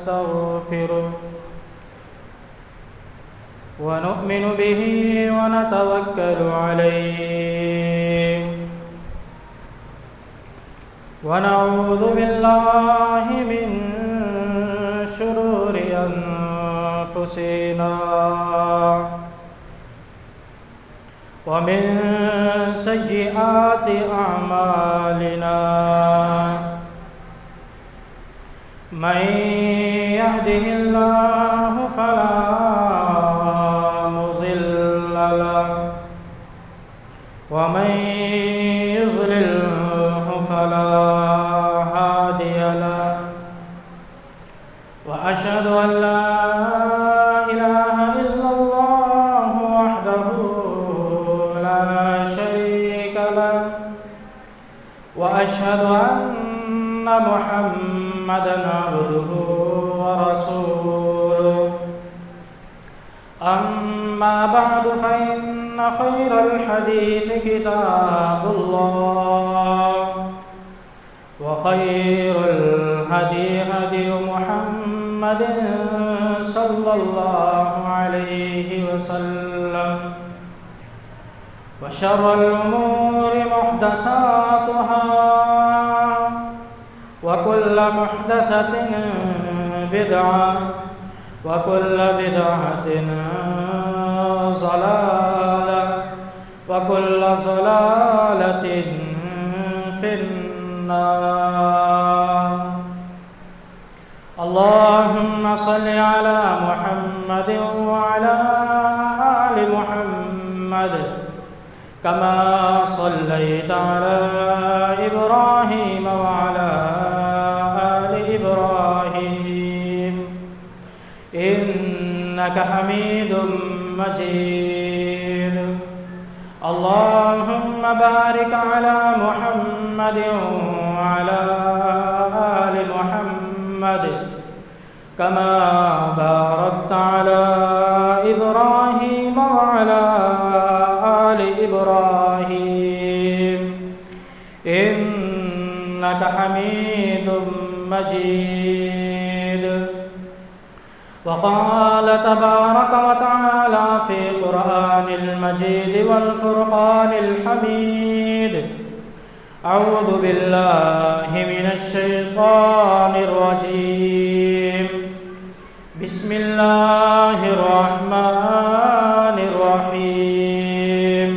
ونستغفره ونؤمن به ونتوكل عليه ونعوذ بالله من شرور أنفسنا ومن سيئات أعمالنا من يهده الله فلا مضل له ومن يضلله فلا هادي له وأشهد أن لا إله إلا الله وحده لا شريك له وأشهد أن محمدًا عبده ورسوله أما بعد فإن خير الحديث كتاب الله وخير الهدي هدي محمد صلى الله عليه وسلم وشر الأمور محدثاتها وكل محدثة بدعة وكل بدعة ضلالة وكل ضلالة في النار. اللهم صل على محمد وعلى آل محمد كما صليت على إبراهيم وعلى آل إبراهيم إنك حميد مجيد. اللهم بارك على محمد وعلى آل محمد كما باركت على إبراهيم وعلى آل إبراهيم إنك حميد مجيد. وقال تبارك وتعالى في القرآن المجيد والفرقان الحميد: أعوذ بالله من الشيطان الرجيم. بسم الله الرحمن الرحيم.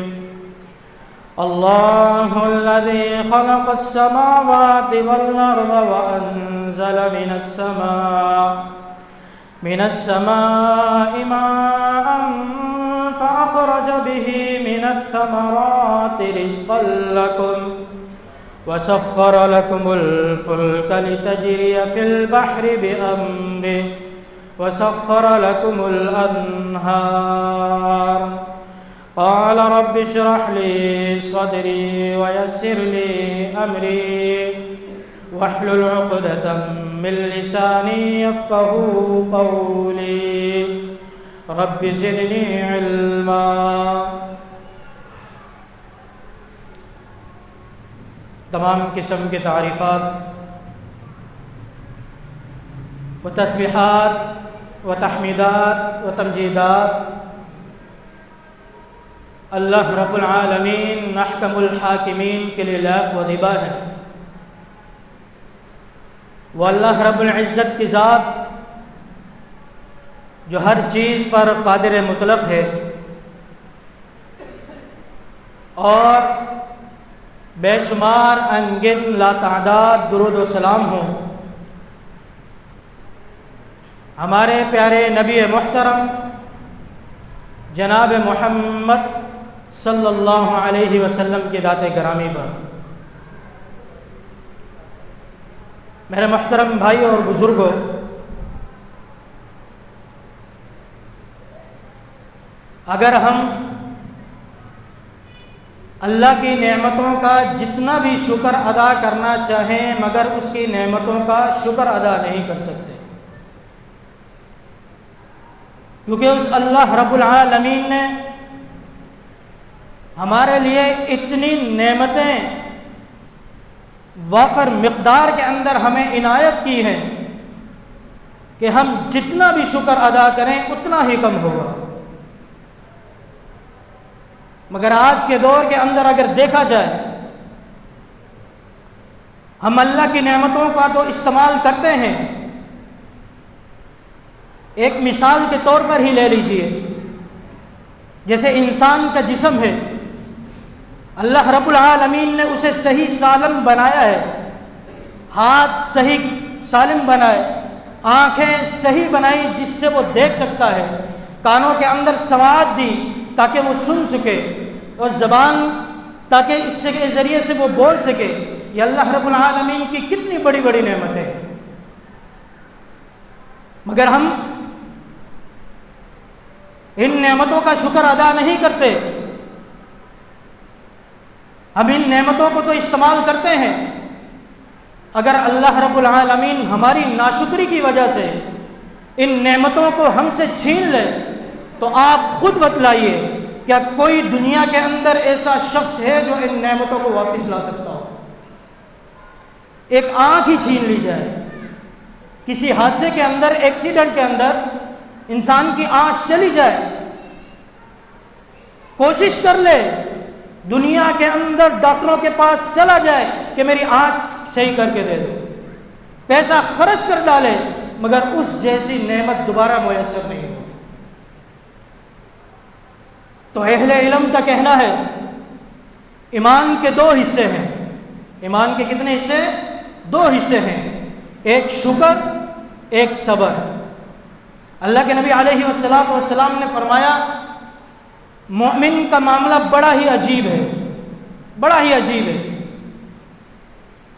الله الذي خلق السماوات والأرض وأنزل من السماء ماء فأخرج به من الثمرات رزقا لكم وسخر لكم الفلك لتجري في البحر بأمره وسخر لكم الأنهار. قال رب اشرح لي صدري ويسر لي أمري واحلل عقدة من لساني يفقهوا قولي. رب زدني علما. تمام قسم کی تعریفات و تسبیحات و تحمیدات و تمجیدات اللہ رب العالمین احکم الحاکمین کے لیے لائق و ذبح ہے. وہ اللہ رب العزت کی ذات جو ہر چیز پر قادر مطلق ہے اور بے شمار انگن لا تعداد درود و سلام ہوں ہمارے پیارے نبی محترم جناب محمد صلی اللہ علیہ وسلم کی ذات گرامی پر. میرے محترم بھائیوں اور بزرگوں، اگر ہم اللہ کی نعمتوں کا جتنا بھی شکر ادا کرنا چاہیں مگر اس کی نعمتوں کا شکر ادا نہیں کر سکتے، کیونکہ اس اللہ رب العالمین نے ہمارے لیے اتنی نعمتیں وافر مقدار کے اندر ہمیں عنایت کی ہیں کہ ہم جتنا بھی شکر ادا کریں اتنا ہی کم ہوگا. مگر آج کے دور کے اندر اگر دیکھا جائے، ہم اللہ کی نعمتوں کا تو استعمال کرتے ہیں. ایک مثال کے طور پر ہی لے لیجئے، جیسے انسان کا جسم ہے، اللہ رب العالمین نے اسے صحیح سالم بنایا ہے، ہاتھ صحیح سالم بنائے، آنکھیں صحیح بنائی جس سے وہ دیکھ سکتا ہے، کانوں کے اندر سماعت دی تاکہ وہ سن سکے، اور زبان تاکہ اس کے ذریعے سے وہ بول سکے. یہ اللہ رب العالمین کی کتنی بڑی بڑی نعمتیں ہیں. مگر ہم ان نعمتوں کا شکر ادا نہیں کرتے. ہم ان نعمتوں کو تو استعمال کرتے ہیں. اگر اللہ رب العالمین ہماری ناشکری کی وجہ سے ان نعمتوں کو ہم سے چھین لے تو آپ خود بتلائیے، کیا کوئی دنیا کے اندر ایسا شخص ہے جو ان نعمتوں کو واپس لا سکتا ہو؟ ایک آنکھ ہی چھین لی جائے، کسی حادثے کے اندر، ایکسیڈنٹ کے اندر انسان کی آنکھ چلی جائے، کوشش کر لے، دنیا کے اندر ڈاکٹروں کے پاس چلا جائے کہ میری آنکھ صحیح کر کے دے دو، پیسہ خرچ کر ڈالے، مگر اس جیسی نعمت دوبارہ میسر نہیں ہو. تو اہل علم کا کہنا ہے ایمان کے دو حصے ہیں. ایمان کے کتنے حصے؟ دو حصے ہیں، ایک شکر، ایک صبر. اللہ کے نبی علیہ والسلام نے فرمایا مومن کا معاملہ بڑا ہی عجیب ہے، بڑا ہی عجیب ہے.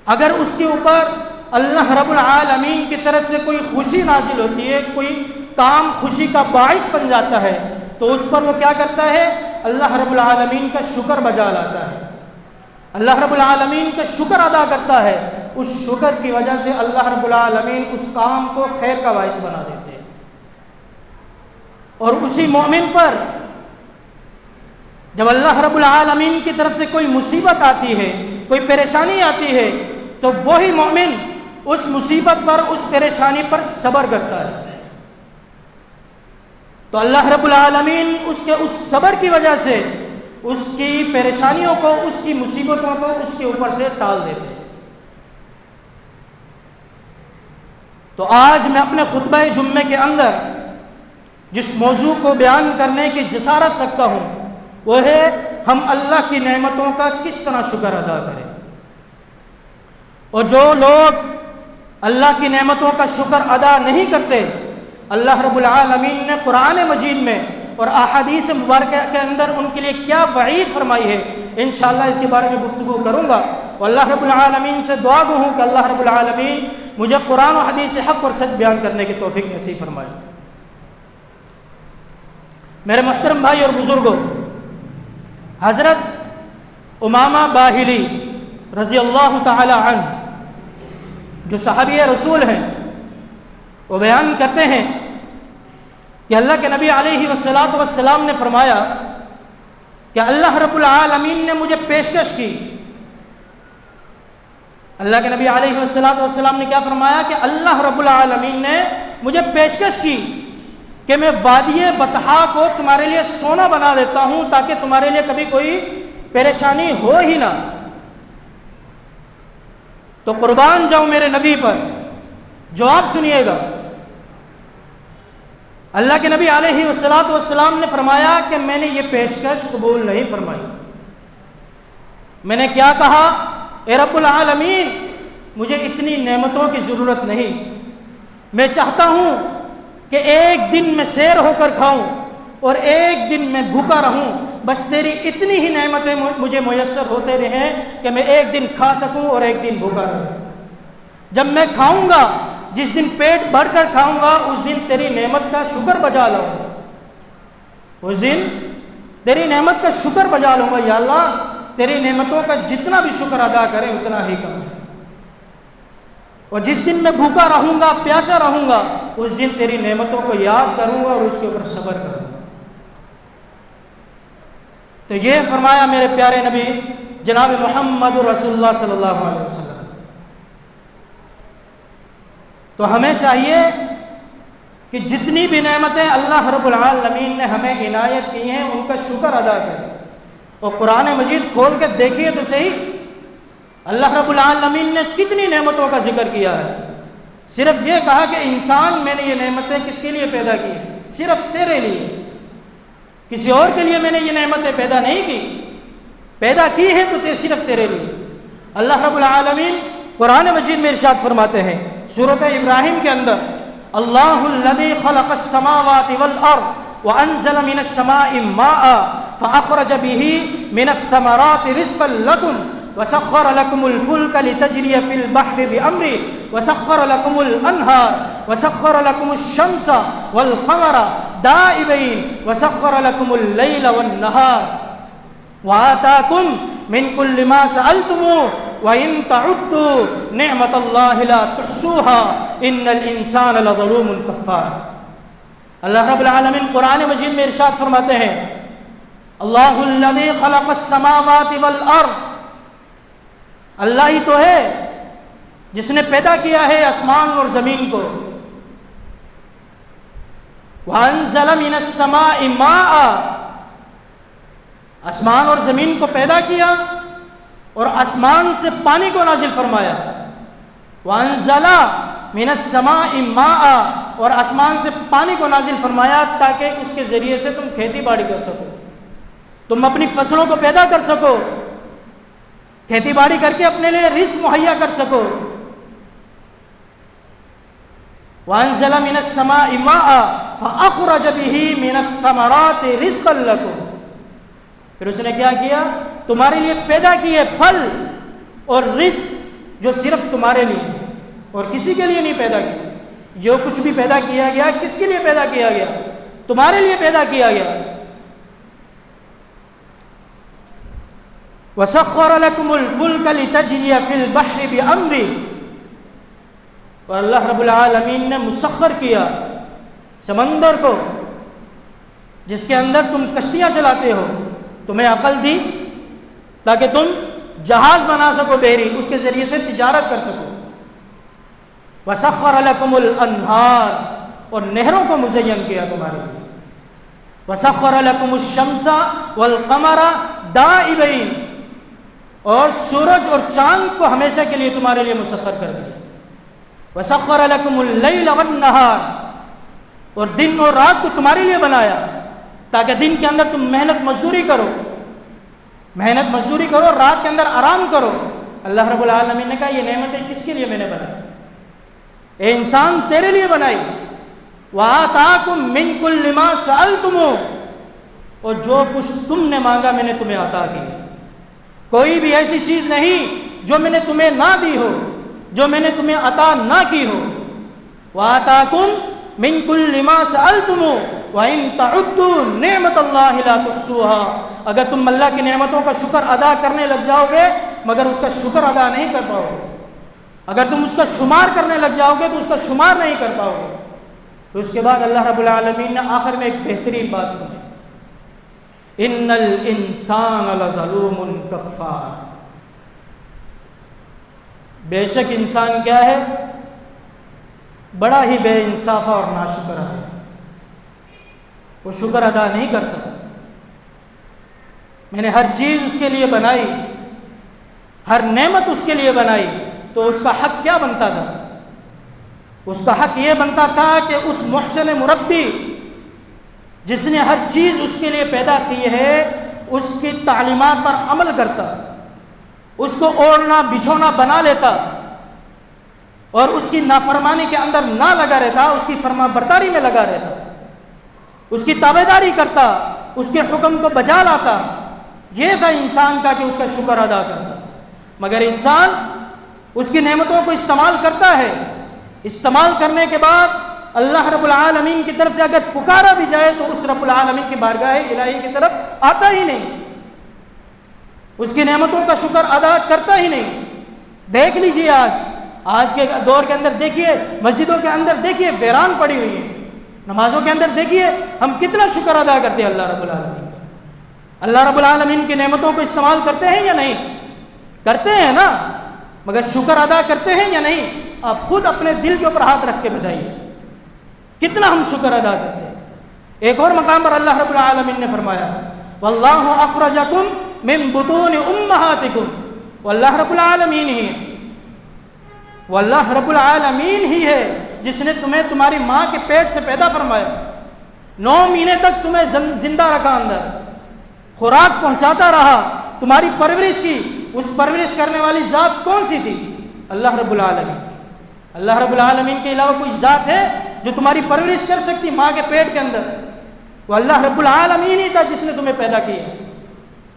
اگر اس کے اوپر اللہ رب العالمین کی طرف سے کوئی خوشی نازل ہوتی ہے، کوئی کام خوشی کا باعث بن جاتا ہے، تو اس پر وہ کیا کرتا ہے؟ اللہ رب العالمین کا شکر بجا لاتا ہے، اللہ رب العالمین کا شکر ادا کرتا ہے. اس شکر کی وجہ سے اللہ رب العالمین اس کام کو خیر کا باعث بنا دیتے ہیں. اور اسی مومن پر جب اللہ رب العالمین کی طرف سے کوئی مصیبت آتی ہے، کوئی پریشانی آتی ہے، تو وہی مومن اس مصیبت پر، اس پریشانی پر صبر کرتا ہے. تو اللہ رب العالمین اس کے اس صبر کی وجہ سے اس کی پریشانیوں کو، اس کی مصیبتوں کو اس کے اوپر سے ٹال دیتے ہیں. تو آج میں اپنے خطبہ جمعے کے اندر جس موضوع کو بیان کرنے کی جسارت رکھتا ہوں وہ ہے ہم اللہ کی نعمتوں کا کس طرح شکر ادا کریں. اور جو لوگ اللہ کی نعمتوں کا شکر ادا نہیں کرتے، اللہ رب العالمین نے قرآن مجید میں اور احادیث مبارکہ کے اندر ان کے لیے کیا وعید فرمائی ہے، انشاءاللہ اس کے بارے میں گفتگو کروں گا. اور اللہ رب العالمین سے دعا گو ہوں کہ اللہ رب العالمین مجھے قرآن و حدیث حق اور سچ بیان کرنے کی توفیق نصیب فرمائے. میرے محترم بھائی اور بزرگوں، حضرت امامہ باہلی رضی اللہ تعالی عنہ جو صحابی رسول ہیں، وہ بیان کرتے ہیں کہ اللہ کے نبی علیہ والسلام نے فرمایا کہ اللہ رب العالمین نے مجھے پیشکش کی. اللہ کے نبی علیہ والسلام نے کیا فرمایا کہ اللہ رب العالمین نے مجھے پیشکش کی کہ میں وادی بطحا کو تمہارے لیے سونا بنا دیتا ہوں تاکہ تمہارے لیے کبھی کوئی پریشانی ہو ہی نہ. تو قربان جاؤں میرے نبی پر، جواب سنیے گا. اللہ کے نبی علیہ والسلام نے فرمایا کہ میں نے یہ پیشکش قبول نہیں فرمائی. میں نے کیا کہا؟ اے رب العالمین، مجھے اتنی نعمتوں کی ضرورت نہیں، میں چاہتا ہوں کہ ایک دن میں سیر ہو کر کھاؤں اور ایک دن میں بھوکا رہوں، بس تیری اتنی ہی نعمتیں مجھے میسر ہوتے رہیں کہ میں ایک دن کھا سکوں اور ایک دن بھوکا رہوں. جب میں کھاؤں گا، جس دن پیٹ بھر کر کھاؤں گا، اس دن تیری نعمت کا شکر بجا لوں گا، اس دن تیری نعمت کا شکر بجا لوں گا. یا اللہ، تیری نعمتوں کا جتنا بھی شکر ادا کریں اتنا ہی کم ہے. اور جس دن میں بھوکا رہوں گا، پیاسا رہوں گا، اس دن تیری نعمتوں کو یاد کروں گا اور اس کے اوپر صبر کروں گا. تو یہ فرمایا میرے پیارے نبی جناب محمد رسول اللہ صلی اللہ علیہ وسلم. تو ہمیں چاہیے کہ جتنی بھی نعمتیں اللہ رب العالمین نے ہمیں عنایت کی ہیں ان کا شکر ادا کریں. اور قرآن مجید کھول کے دیکھیے تو صحیح، اللہ رب العالمین نے کتنی نعمتوں کا ذکر کیا ہے. صرف یہ کہا کہ انسان میں نے یہ نعمتیں کس کے لیے پیدا کی ہیں؟ صرف تیرے لیے، کسی اور کے لیے میں نے یہ نعمتیں پیدا نہیں کی. پیدا کی ہے تو صرف تیرے لیے. اللہ رب العالمین قرآن مجید میں ارشاد فرماتے ہیں سورۃ ابراہیم کے اندر، اللہ الذی خلق السماوات والارض وانزل من السماء ماء فاخرج به من الثمرات رزقا لكم وسخر لكم الفلك لتجري في البحر بأمره وسخر لكم الأنهار وسخر لكم الشمس والقمر دائبين وسخر لكم الليل والنهار وآتاكم من كل ما سألتموه وإن تعدوا نعمة الله لا تحصوها إن الإنسان لظلوم كفار. اللہ رب العالمین قرآن مجید میں ارشاد فرماتے ہیں، اللہ الذی خلق السماوات والارض، اللہ ہی تو ہے جس نے پیدا کیا ہے آسمان اور زمین کو. وَأَنزَلَ مِنَ السَّمَاءِ مَاءً، آسمان اور زمین کو پیدا کیا اور آسمان سے پانی کو نازل فرمایا. وَأَنزَلَ مِنَ السَّمَاءِ مَاءً، اور آسمان سے پانی کو نازل فرمایا تاکہ اس کے ذریعے سے تم کھیتی باڑی کر سکو، تم اپنی فصلوں کو پیدا کر سکو، کھیتی باڑی کر کے اپنے لیے رزق مہیا کر سکو. وَأَنزَلَ مِنَ السَّمَاءِ مَاءً فَأَخْرَجَ بِهِ مِنَ الثَّمَرَاتِ رِزْقًا لَكُمْ، پھر اس نے کیا کیا؟ تمہارے لیے پیدا کیے پھل اور رزق جو صرف تمہارے لیے اور کسی کے لیے نہیں پیدا کیا. جو کچھ بھی پیدا کیا گیا کس کے لیے پیدا کیا گیا؟ تمہارے لیے پیدا کیا گیا. وَسَخَّرَ لَكُمُ الْفُلْكَ لِتَجْرِيَ فِي الْبَحْرِ بِأَمْرِهِ، اور اللہ رب العالمین نے مسخر کیا سمندر کو جس کے اندر تم کشتیاں چلاتے ہو، تمہیں عقل دی تاکہ تم جہاز بنا سکو بحری، اس کے ذریعے سے تجارت کر سکو. وَسَخَّرَ لَكُمُ الْأَنْهَارَ، اور نہروں کو مزین کیا تمہارے لیے. وَسَخَّرَ لَكُمُ الشَّمْسَ وَالْقَمَرَ دَائِبَيْنِ، اور سورج اور چاند کو ہمیشہ کے لیے تمہارے لیے مسخر کر دیا. وَسَخَّرَ لَكُمُ اللَّيْلَ وَالنَّهَارَ، اور دن اور رات کو تمہارے لیے بنایا تاکہ دن کے اندر تم محنت مزدوری کرو، رات کے اندر آرام کرو. اللہ رب العالمین نے کہا یہ نعمتیں کس کے لیے میں نے بنائی؟ اے انسان تیرے لیے بنائی. وَآتَاكُم مِّن كُلِّ مَا سَأَلْتُمُوهُ، اور جو کچھ تم نے مانگا میں نے تمہیں عطا کی. کوئی بھی ایسی چیز نہیں جو میں نے تمہیں نہ دی ہو، جو میں نے تمہیں عطا نہ کی ہو. وَآتَاكُم مِّن كُلِّ مَا سَأَلْتُمُوهُ وَإِن تَعُدُّوا نِعْمَةَ اللَّهِ لَا تُحْصُوهَا، اگر تم اللہ کی نعمتوں کا شکر ادا کرنے لگ جاؤ گے مگر اس کا شکر ادا نہیں کر پاؤ گے. اگر تم اس کا شمار کرنے لگ جاؤ گے تو اس کا شمار نہیں کر پاؤ گے. تو اس کے بعد اللہ رب العالمین نے آخر میں ایک بہترین بات فرمائی، ان الانسان لظلوم کفار، بے شک انسان کیا ہے؟ بڑا ہی بے انصاف اور ناشکرا ہے. وہ شکر ادا نہیں کرتا. میں نے ہر چیز اس کے لیے بنائی، ہر نعمت اس کے لیے بنائی، تو اس کا حق کیا بنتا تھا؟ اس کا حق یہ بنتا تھا کہ اس محسن مربی جس نے ہر چیز اس کے لیے پیدا کی ہے اس کی تعلیمات پر عمل کرتا، اس کو اوڑھنا بچھونا بنا لیتا اور اس کی نافرمانی کے اندر نہ لگا رہتا، اس کی فرما برداری میں لگا رہتا، اس کی تابعداری کرتا، اس کے حکم کو بجا لاتا. یہ تھا انسان کا کہ اس کا شکر ادا کرتا. مگر انسان اس کی نعمتوں کو استعمال کرتا ہے، استعمال کرنے کے بعد اللہ رب العالمین کی طرف سے اگر پکارا بھی جائے تو اس رب العالمین کی بارگاہ الہی کی طرف آتا ہی نہیں، اس کی نعمتوں کا شکر ادا کرتا ہی نہیں. دیکھ لیجیے آج کے دور کے اندر دیکھیے، مسجدوں کے اندر دیکھیے ویران پڑی ہوئی ہے، نمازوں کے اندر دیکھیے ہم کتنا شکر ادا کرتے ہیں اللہ رب العالمین. اللہ رب العالمین کی نعمتوں کو استعمال کرتے ہیں یا نہیں؟ کرتے ہیں نا، مگر شکر ادا کرتے ہیں یا نہیں؟ آپ خود اپنے دل کے اوپر ہاتھ رکھ کے بتائیے. کتنا ہم شکر ادا کرتے ہیں۔ ایک اور مقام پر اللہ رب العالمین نے فرمایا واللہ اخرجکم من بطون امہاتکم، واللہ رب العالمین ہی ہے، واللہ رب العالمین ہی ہے جس نے تمہیں تمہاری ماں کے پیٹ سے پیدا فرمایا، 9 مہینے تک تمہیں زندہ رکھا، اندر خوراک پہنچاتا رہا، تمہاری پرورش کی۔ اس پرورش کرنے والی ذات کون سی تھی؟ اللہ رب العالمین۔ اللہ رب العالمین کے علاوہ کوئی ذات ہے جو تمہاری پرورش کر سکتی ماں کے پیٹ کے اندر؟ وہ اللہ رب العالمین ہی تھا جس نے تمہیں پیدا کیا۔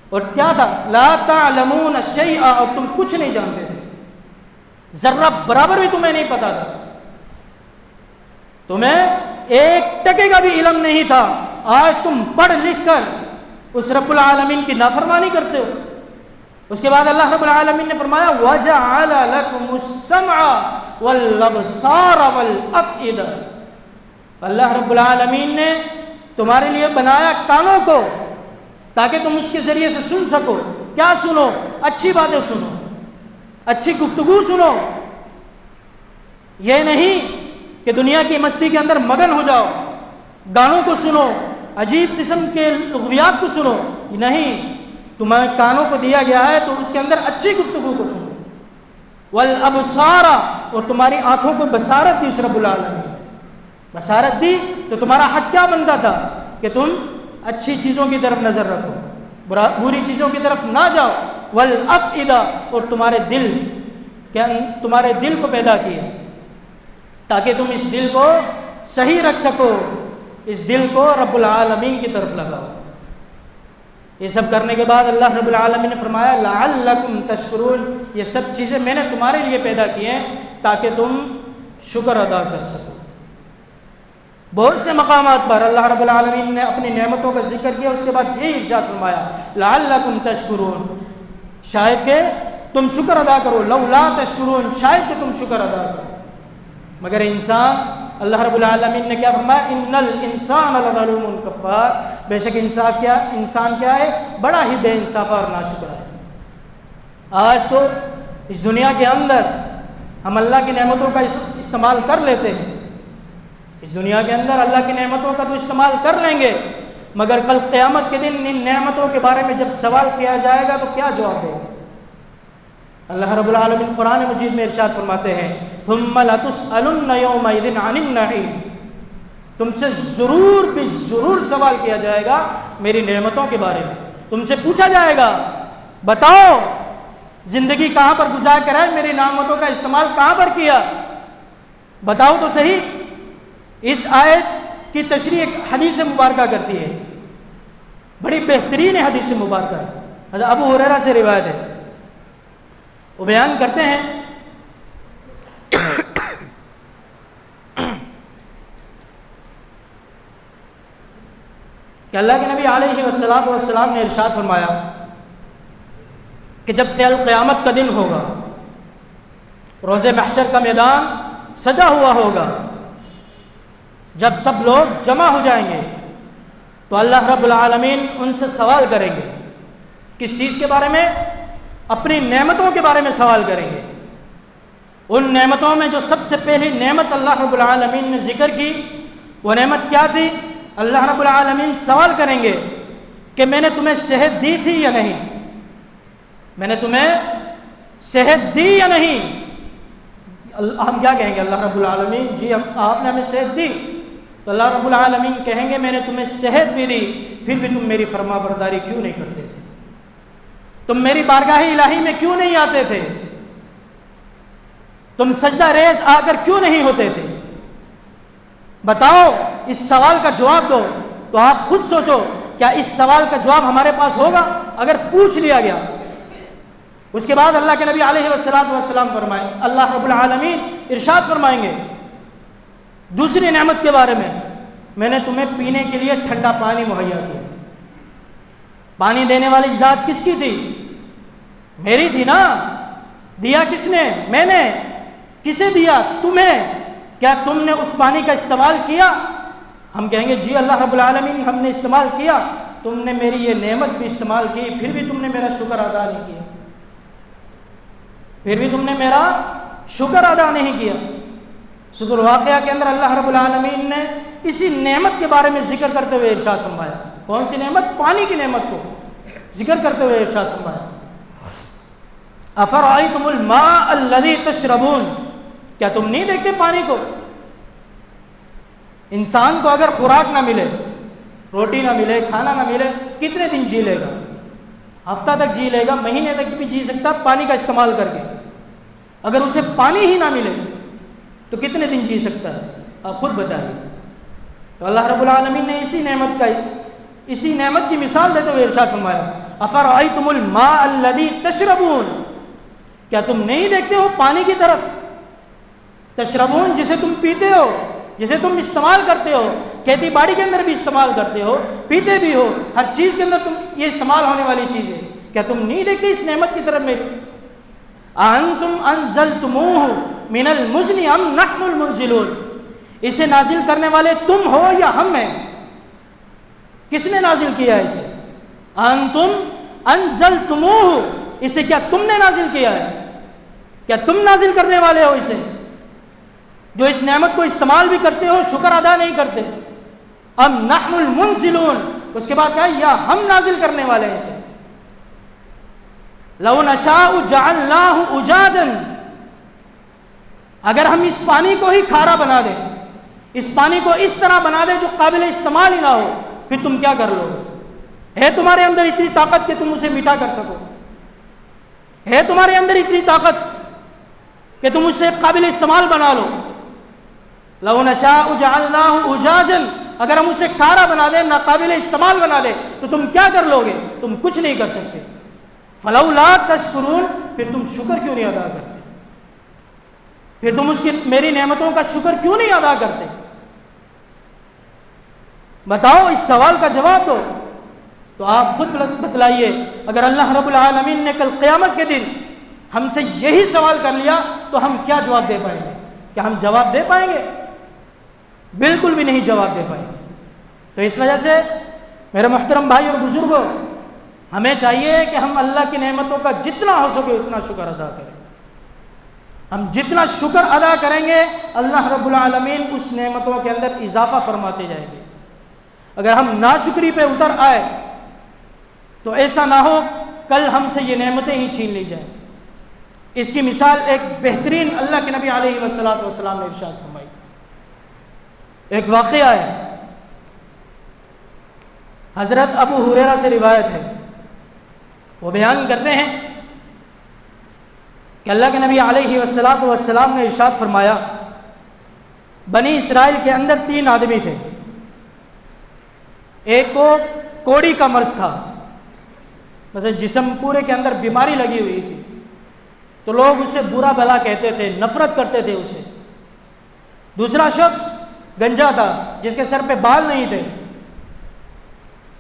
اور کیا تھا؟ لا تعلمون شیئا، اور تم کچھ نہیں جانتے تھے، ذرہ برابر بھی تمہیں نہیں پتا تھا، تمہیں ایک ٹکے کا بھی علم نہیں تھا۔ آج تم پڑھ لکھ کر اس رب العالمین کی نافرمانی کرتے ہو۔ اس کے بعد اللہ رب العالمین نے فرمایا وَجَعَلَ لَكُمُ السَّمْعَ وَالْأَبْصَارَ وَالْأَفْئِدَةَ، اللہ رب العالمین نے تمہارے لیے بنایا کانوں کو تاکہ تم اس کے ذریعے سے سن سکو۔ کیا سنو؟ اچھی باتیں سنو، اچھی گفتگو سنو، یہ نہیں کہ دنیا کی مستی کے اندر مگن ہو جاؤ، گانوں کو سنو، عجیب قسم کے لغویات کو سنو، نہیں، تمہیں کانوں کو دیا گیا ہے تو اس کے اندر اچھی گفتگو کو سنو۔ والابصار، اور تمہاری آنکھوں کو بصارت دی اس رب العالمین، بصارت دی تو تمہارا حق کیا بنتا تھا کہ تم اچھی چیزوں کی طرف نظر رکھو، بری چیزوں کی طرف نہ جاؤ۔ والافئدہ، اور تمہارے دل کو پیدا کیا تاکہ تم اس دل کو صحیح رکھ سکو، اس دل کو رب العالمین کی طرف لگاؤ۔ یہ سب کرنے کے بعد اللہ رب العالمین نے فرمایا لعلکم تشکرون، یہ سب چیزیں میں نے تمہارے لیے پیدا کی ہیں تاکہ تم شکر ادا کر سکو۔ بہت سے مقامات پر اللہ رب العالمین نے اپنی نعمتوں کا ذکر کیا، اس کے بعد یہ ارشاد فرمایا لعلکم تشکرون، شاید کہ تم شکر ادا کرو، لولا تشکرون، شاید کہ تم شکر ادا کرو۔ مگر انسان، اللہ رب العالمین نے کیا فرمایا ان الانسان لظلوم کفار، بے شک انسان کیا ہے؟ بڑا ہی بے انصاف اور ناشکر ہے۔ آج تو اس دنیا کے اندر ہم اللہ کی نعمتوں کا استعمال کر لیتے ہیں، اس دنیا کے اندر اللہ کی نعمتوں کا تو استعمال کر لیں گے، مگر کل قیامت کے دن ان نعمتوں کے بارے میں جب سوال کیا جائے گا تو کیا جواب دیں گے؟ اللہ رب العالمین قرآن مجید میں ارشاد فرماتے ہیں ثم لتسألن یومئذ عن النعیم، تم سے ضرور بھی ضرور سوال کیا جائے گا میری نعمتوں کے بارے میں، تم سے پوچھا جائے گا بتاؤ زندگی کہاں پر گزار کر ہے، میری نعمتوں کا استعمال کہاں پر کیا، بتاؤ تو صحیح۔ اس آیت کی تشریح ایک حدیث مبارکہ کرتی ہے، بڑی بہترین حدیث مبارکہ ہے، حضرت ابو ہریرہ سے روایت ہے، وہ بیان کرتے ہیں کہ اللہ کے نبی علیہ والسلام نے ارشاد فرمایا کہ جب قیامت کا دن ہوگا، روز محشر کا میدان سجا ہوا ہوگا، جب سب لوگ جمع ہو جائیں گے تو اللہ رب العالمین ان سے سوال کریں گے، کس چیز کے بارے میں؟ اپنی نعمتوں کے بارے میں سوال کریں گے۔ ان نعمتوں میں جو سب سے پہلی نعمت اللہ رب العالمین نے ذکر کی وہ نعمت کیا تھی؟ اللہ رب العالمین سوال کریں گے کہ میں نے تمہیں صحت دی تھی یا نہیں، میں نے تمہیں صحت دی یا نہیں؟ ہم کیا کہیں گے؟ اللہ رب العالمین جی آپ نے ہمیں صحت دی، تو اللہ رب العالمین کہیں گے میں نے تمہیں صحت بھی دی، پھر بھی تم میری فرما برداری کیوں نہیں کرتے تھے، تم میری بارگاہ الہی میں کیوں نہیں آتے تھے، تم سجدہ ریز آ کر کیوں نہیں ہوتے تھے؟ بتاؤ، اس سوال کا جواب دو۔ تو آپ خود سوچو کیا اس سوال کا جواب ہمارے پاس ہوگا اگر پوچھ لیا گیا؟ اس کے بعد اللہ کے نبی علیہ والسلام فرمائیں، اللہ رب العالمین ارشاد فرمائیں گے دوسری نعمت کے بارے میں نے تمہیں پینے کے لیے ٹھنڈا پانی مہیا کیا۔ پانی دینے والی ذات کس کی تھی؟ میری تھی نا، دیا کس نے؟ میں نے۔ کسے دیا؟ تمہیں۔ کیا تم نے اس پانی کا استعمال کیا؟ ہم کہیں گے جی اللہ رب العالمین ہم نے استعمال کیا، تم نے میری یہ نعمت بھی استعمال کی، پھر بھی تم نے میرا شکر ادا نہیں کیا، پھر بھی تم نے میرا شکر ادا نہیں کیا۔ سورۃ الواقعہ کے اندر اللہ رب العالمین نے اسی نعمت کے بارے میں ذکر کرتے ہوئے ارشاد فرمایا. کون سی نعمت؟ پانی کی نعمت کو ذکر کرتے ہوئے ارشاد فرمایا افرأیتم الماء الذی تشربون، کیا تم نہیں دیکھتے پانی کو؟ انسان کو اگر خوراک نہ ملے، روٹی نہ ملے، کھانا نہ ملے، کتنے دن جی لے گا؟ ہفتہ تک جی لے گا، مہینے تک بھی جی سکتا پانی کا استعمال کر کے. اگر اسے پانی ہی نہ ملے تو کتنے دن جی سکتا ہے؟ آپ خود بتائیے. تو اللہ رب العالمین نے اسی نعمت کی مثال دیتے ہوئے ارشاد فرمایا افرأیتم الماء الذی تشربون، کیا تم نہیں دیکھتے ہو پانی کی طرف؟ تشربون جسے تم پیتے ہو، جسے تم استعمال کرتے ہو، کھیتی باڑی کے اندر بھی استعمال کرتے ہو، پیتے بھی ہو، ہر چیز کے اندر تم یہ استعمال ہونے والی چیز ہے. کیا تم نہیں دیکھتے اس نعمت کی طرف میری؟ انتم انزلتموہ من المزن ام نحن المنزلون، اسے نازل کرنے والے تم ہو یا ہم ہیں؟ کس نے نازل کیا ہے اسے؟ انتم انزلتموہ، اسے کیا تم نے نازل کیا ہے؟ کیا تم نازل کرنے والے ہو اسے؟ جو اس نعمت کو استعمال بھی کرتے ہو، شکر ادا نہیں کرتے. ام نحن المنزلون، اس کے بعد کہا یا ہم نازل کرنے والے ہیں اسے. لو نشاء جعلناہ اجاجا، اگر ہم اس پانی کو ہی کھارا بنا دیں، اس پانی کو اس طرح بنا دیں جو قابل استعمال ہی نہ ہو، پھر تم کیا کر لو گے؟ ہے تمہارے اندر اتنی طاقت کہ تم اسے میٹھا کر سکو؟ ہے تمہارے اندر اتنی طاقت کہ تم اسے قابل استعمال بنا لو؟ لو نشاء جعلناہ اجاجا، اگر ہم اسے کھارا بنا دیں، ناقابل استعمال بنا دیں، تو تم کیا کر لو گے؟ تم کچھ نہیں کر سکتے. فلولا تشکرون، پھر تم شکر کیوں نہیں ادا کرتے؟ پھر تم اس کی میری نعمتوں کا شکر کیوں نہیں ادا کرتے؟ بتاؤ، اس سوال کا جواب دو. تو آپ خود بتلائیے، اگر اللہ رب العالمین نے کل قیامت کے دن ہم سے یہی سوال کر لیا تو ہم کیا جواب دے پائیں گے؟ کیا ہم جواب دے پائیں گے؟ بالکل بھی نہیں جواب دے پائیں گے. تو اس وجہ سے میرے محترم بھائی اور بزرگوں، ہمیں چاہیے کہ ہم اللہ کی نعمتوں کا جتنا ہو سکے اتنا شکر ادا کریں. ہم جتنا شکر ادا کریں گے اللہ رب العالمین اس نعمتوں کے اندر اضافہ فرماتے جائیں گے. اگر ہم ناشکری پہ اتر آئے تو ایسا نہ ہو کل ہم سے یہ نعمتیں ہی چھین لی جائیں. اس کی مثال ایک بہترین اللہ کے نبی علیہ والسلام نے ارشاد فرمائی. ایک واقعہ ہے، حضرت ابو ہریرہ سے روایت ہے. وہ بیان کرتے ہیں کہ اللہ کے نبی علیہ والسلام نے ارشاد فرمایا بنی اسرائیل کے اندر 3 آدمی تھے. ایک کو کوڑی کا مرض تھا، مثلا جسم پورے کے اندر بیماری لگی ہوئی تھی، تو لوگ اسے برا بھلا کہتے تھے، نفرت کرتے تھے اسے. دوسرا شخص گنجا تھا، جس کے سر پہ بال نہیں تھے،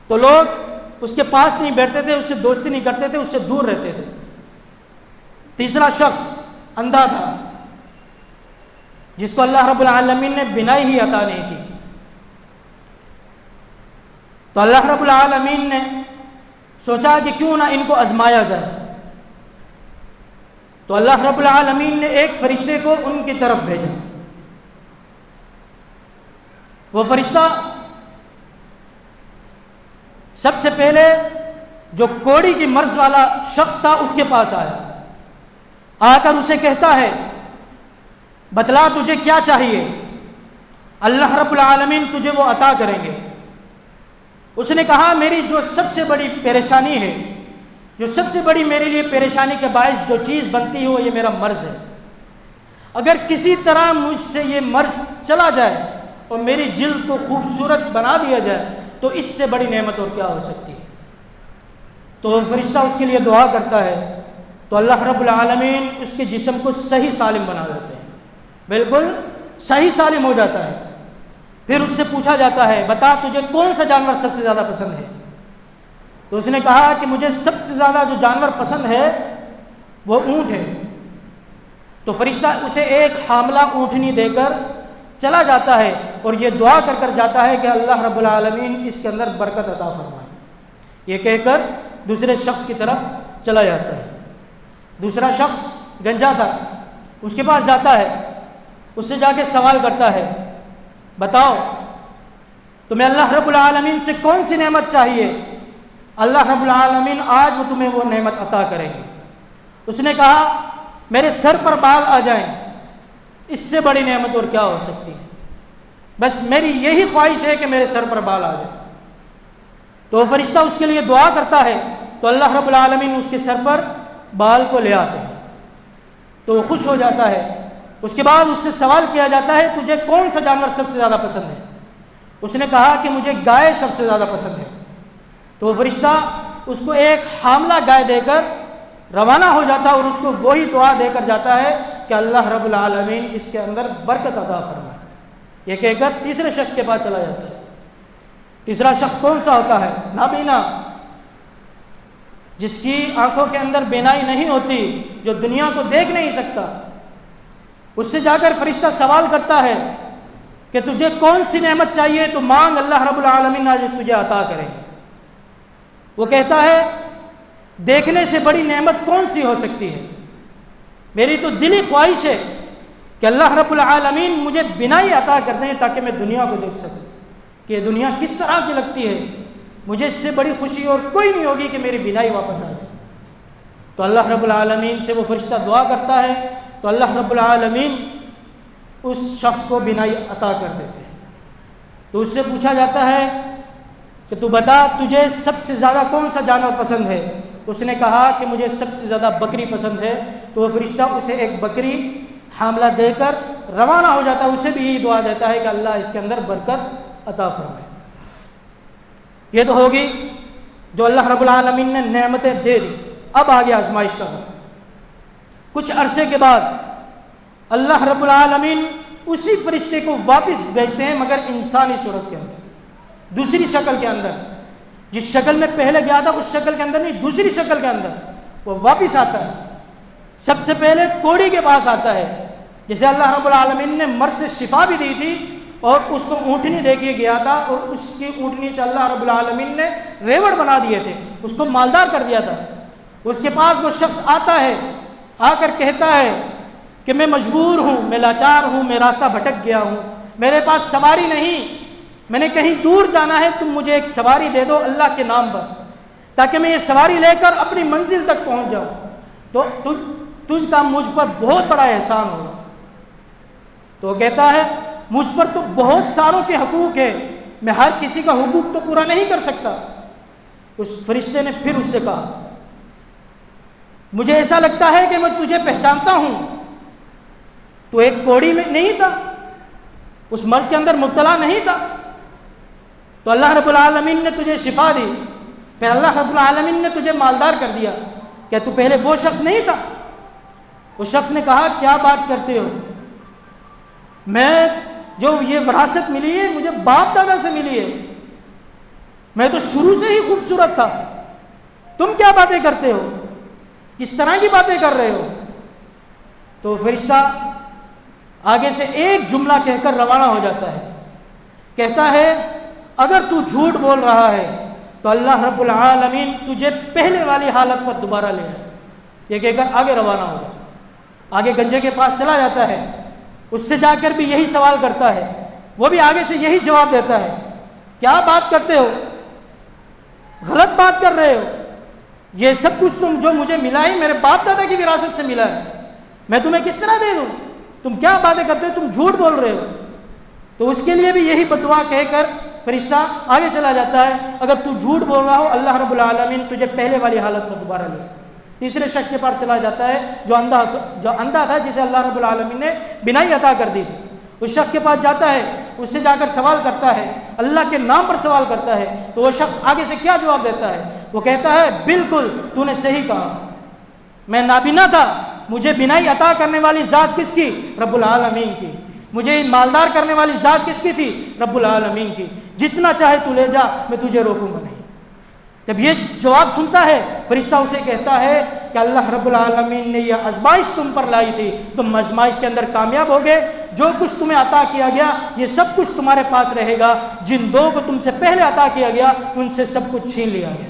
تو لوگ اس کے پاس نہیں بیٹھتے تھے، اس سے دوستی نہیں کرتے تھے، اس سے دور رہتے تھے. تیسرا شخص اندھا تھا، جس کو اللہ رب العالمین نے بینائی ہی عطا نہیں کی. تو اللہ رب العالمین نے سوچا کہ کیوں نہ ان کو آزمایا جائے. تو اللہ رب العالمین نے ایک فرشتے کو ان کی طرف بھیجا. وہ فرشتہ سب سے پہلے جو کوڑی کی مرض والا شخص تھا اس کے پاس آیا. آ کر اسے کہتا ہے بتلا تجھے کیا چاہیے، اللہ رب العالمین تجھے وہ عطا کریں گے. اس نے کہا میری جو سب سے بڑی پریشانی ہے، جو سب سے بڑی میرے لیے پریشانی کے باعث جو چیز بنتی ہو یہ میرا مرض ہے. اگر کسی طرح مجھ سے یہ مرض چلا جائے اور میری جلد کو خوبصورت بنا دیا جائے تو اس سے بڑی نعمت اور کیا ہو سکتی ہے. تو فرشتہ اس کے لیے دعا کرتا ہے تو اللہ رب العالمین اس کے جسم کو صحیح سالم بنا دیتے ہیں، بالکل صحیح سالم ہو جاتا ہے. پھر اس سے پوچھا جاتا ہے بتا تجھے کون سا جانور سب سے زیادہ پسند ہے؟ تو اس نے کہا کہ مجھے سب سے زیادہ جو جانور پسند ہے وہ اونٹ ہے. تو فرشتہ اسے ایک حاملہ اونٹنی دے کر چلا جاتا ہے اور یہ دعا کر کر جاتا ہے کہ اللہ رب العالمین اس کے اندر برکت عطا فرمائے. یہ کہہ کر دوسرے شخص کی طرف چلا جاتا ہے. دوسرا شخص گنجا تھا، اس کے پاس جاتا ہے اس سے جا کے سوال کرتا ہے بتاؤ تمہیں اللہ رب العالمین سے کون سی نعمت چاہیے؟ اللہ رب العالمین آج وہ تمہیں وہ نعمت عطا کریں گے۔ اس نے کہا میرے سر پر بال آ جائیں، اس سے بڑی نعمت اور کیا ہو سکتی ہے؟ بس میری یہی خواہش ہے کہ میرے سر پر بال آ جائیں۔ تو وہ فرشتہ اس کے لیے دعا کرتا ہے تو اللہ رب العالمین اس کے سر پر بال کو لے آتے ہیں تو وہ خوش ہو جاتا ہے۔ اس کے بعد اس سے سوال کیا جاتا ہے تجھے کون سا جانور سب سے زیادہ پسند ہے؟ اس نے کہا کہ مجھے گائے سب سے زیادہ پسند ہے۔ تو وہ فرشتہ اس کو ایک حاملہ گائے دے کر روانہ ہو جاتا ہے اور اس کو وہی دعا دے کر جاتا ہے کہ اللہ رب العالمین اس کے اندر برکت عطا فرمائے۔ یہ کہہ کر تیسرے شخص کے پاس چلا جاتا ہے۔ تیسرا شخص کون سا ہوتا ہے؟ نابینا، جس کی آنکھوں کے اندر بینائی نہیں ہوتی، جو دنیا کو دیکھ نہیں سکتا۔ اس سے جا کر فرشتہ سوال کرتا ہے کہ تجھے کون سی نعمت چاہیے تو مانگ، اللہ رب العالمین آج تجھے عطا کریں گے۔ وہ کہتا ہے دیکھنے سے بڑی نعمت کون سی ہو سکتی ہے؟ میری تو دلی خواہش ہے کہ اللہ رب العالمین مجھے بینائی عطا کر دیں تاکہ میں دنیا کو دیکھ سکوں کہ یہ دنیا کس طرح کی لگتی ہے۔ مجھے اس سے بڑی خوشی اور کوئی نہیں ہوگی کہ میری بینائی واپس آ جائے۔ تو اللہ رب العالمین سے وہ فرشتہ دعا کرتا ہے تو اللہ رب العالمین اس شخص کو بینائی عطا کر دیتے ہیں۔ تو اس سے پوچھا جاتا ہے کہ تو بتا تجھے سب سے زیادہ کون سا جانور پسند ہے؟ اس نے کہا کہ مجھے سب سے زیادہ بکری پسند ہے۔ تو وہ فرشتہ اسے ایک بکری حاملہ دے کر روانہ ہو جاتا ہے، اسے بھی یہی دعا دیتا ہے کہ اللہ اس کے اندر برکت عطا فرمائے۔ یہ تو ہوگی جو اللہ رب العالمین نے نعمتیں دے دی۔ اب آگے آزمائش کا وقت۔ کچھ عرصے کے بعد اللہ رب العالمین اسی فرشتے کو واپس بھیجتے ہیں مگر انسانی صورت کے اندر، دوسری شکل کے اندر۔ جس شکل میں پہلے گیا تھا اس شکل کے اندر نہیں، دوسری شکل کے اندر وہ واپس آتا ہے۔ سب سے پہلے کوڑی کے پاس آتا ہے، جسے اللہ رب العالمین نے مرض سے شفا بھی دی تھی اور اس کو اونٹنی دے کے گیا تھا اور اس کی اونٹنی سے اللہ رب العالمین نے ریوڑ بنا دیے تھے، اس کو مالدار کر دیا تھا۔ اس کے پاس وہ شخص آتا ہے، آ کر کہتا ہے کہ میں مجبور ہوں، میں لاچار ہوں، میں راستہ بھٹک گیا ہوں، میرے پاس سواری نہیں، میں نے کہیں دور جانا ہے، تم مجھے ایک سواری دے دو اللہ کے نام پر تاکہ میں یہ سواری لے کر اپنی منزل تک پہنچ جاؤں، تو تجھ کا مجھ پر بہت بڑا احسان ہوگا۔ تو وہ کہتا ہے مجھ پر تو بہت ساروں کے حقوق ہیں، میں ہر کسی کا حقوق تو پورا نہیں کر سکتا۔ اس فرشتے نے پھر اس سے کہا مجھے ایسا لگتا ہے کہ میں تجھے پہچانتا ہوں، تو ایک کوڑی میں نہیں تھا، اس مرض کے اندر مبتلا نہیں تھا، تو اللہ رب العالمین نے تجھے شفا دی، پھر اللہ رب العالمین نے تجھے مالدار کر دیا، کیا تو پہلے وہ شخص نہیں تھا؟ اس شخص نے کہا کیا بات کرتے ہو، میں جو یہ وراثت ملی ہے مجھے باپ دادا سے ملی ہے، میں تو شروع سے ہی خوبصورت تھا، تم کیا باتیں کرتے ہو، کس طرح کی باتیں کر رہے ہو؟ تو فرشتہ آگے سے ایک جملہ کہہ کر روانہ ہو جاتا ہے، کہتا ہے اگر تو جھوٹ بول رہا ہے تو اللہ رب العالمین تجھے پہلے والی حالت پر دوبارہ لے آئے۔ یہ کہہ کر آگے روانہ ہو جاتا ہے، آگے گنجے کے پاس چلا جاتا ہے، اس سے جا کر بھی یہی سوال کرتا ہے، وہ بھی آگے سے یہی جواب دیتا ہے، کیا بات کرتے ہو، غلط بات کر رہے ہو، یہ سب کچھ تم جو مجھے ملا ہے میرے باپ دادا کی وراثت سے ملا ہے، میں تمہیں کس طرح دے دوں، تم کیا باتیں کرتے ہو، تم جھوٹ بول رہے ہو۔ تو اس کے لیے بھی یہی بدعا کہہ کر فرشتہ آگے چلا جاتا ہے، اگر تو جھوٹ بول رہا ہو اللہ رب العالمین تجھے پہلے والی حالت میں دوبارہ لے۔ تیسرے شخص کے پاس چلا جاتا ہے جو اندھا تھا، جسے اللہ رب العالمین نے بینائی عطا کر دی، اس شخص کے پاس جاتا ہے، اس سے جا کر سوال کرتا ہے، اللہ کے نام پر سوال کرتا ہے، تو وہ شخص آگے سے کیا جواب دیتا ہے، وہ کہتا ہے بالکل تو نے صحیح کہا، میں نابینا تھا، مجھے بینائی عطا کرنے والی ذات کس کی؟ رب العالمین کی۔ مجھے مالدار کرنے والی ذات کس کی تھی؟ رب العالمین کی۔ جتنا چاہے تو لے جا، میں تجھے روکوں گا نہیں۔ جب یہ جواب سنتا ہے فرشتہ اسے کہتا ہے کہ اللہ رب العالمین نے یہ آزمائش تم پر لائی تھی، تم آزمائش کے اندر کامیاب ہو گئے، جو کچھ تمہیں عطا کیا گیا یہ سب کچھ تمہارے پاس رہے گا، جن دو کو تم سے پہلے عطا کیا گیا ان سے سب کچھ چھین لیا گیا۔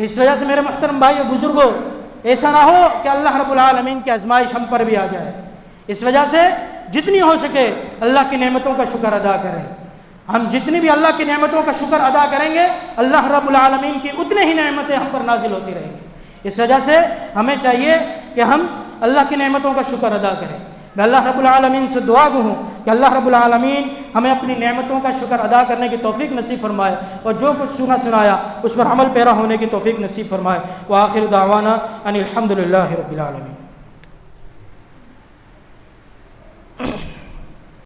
اس وجہ سے میرے محترم بھائی اور بزرگوں، ایسا نہ ہو کہ اللہ رب العالمین کی آزمائش ہم پر بھی آ جائے، اس وجہ سے جتنی ہو سکے اللہ کی نعمتوں کا شکر ادا کریں. ہم جتنی بھی اللہ کی نعمتوں کا شکر ادا کریں گے اللہ رب العالمین کی اتنے ہی نعمتیں ہم پر نازل ہوتی رہیں گی. اس وجہ سے ہمیں چاہیے کہ ہم اللہ کی نعمتوں کا شکر ادا کریں. میں اللہ رب العالمین سے دعا گو ہوں کہ اللہ رب العالمین ہمیں اپنی نعمتوں کا شکر ادا کرنے کی توفیق نصیب فرمائے اور جو کچھ سنا سنایا اس پر عمل پیرا ہونے کی توفیق نصیب فرمائے. وآخر دعوانا ان الحمد للہ رب العالمین.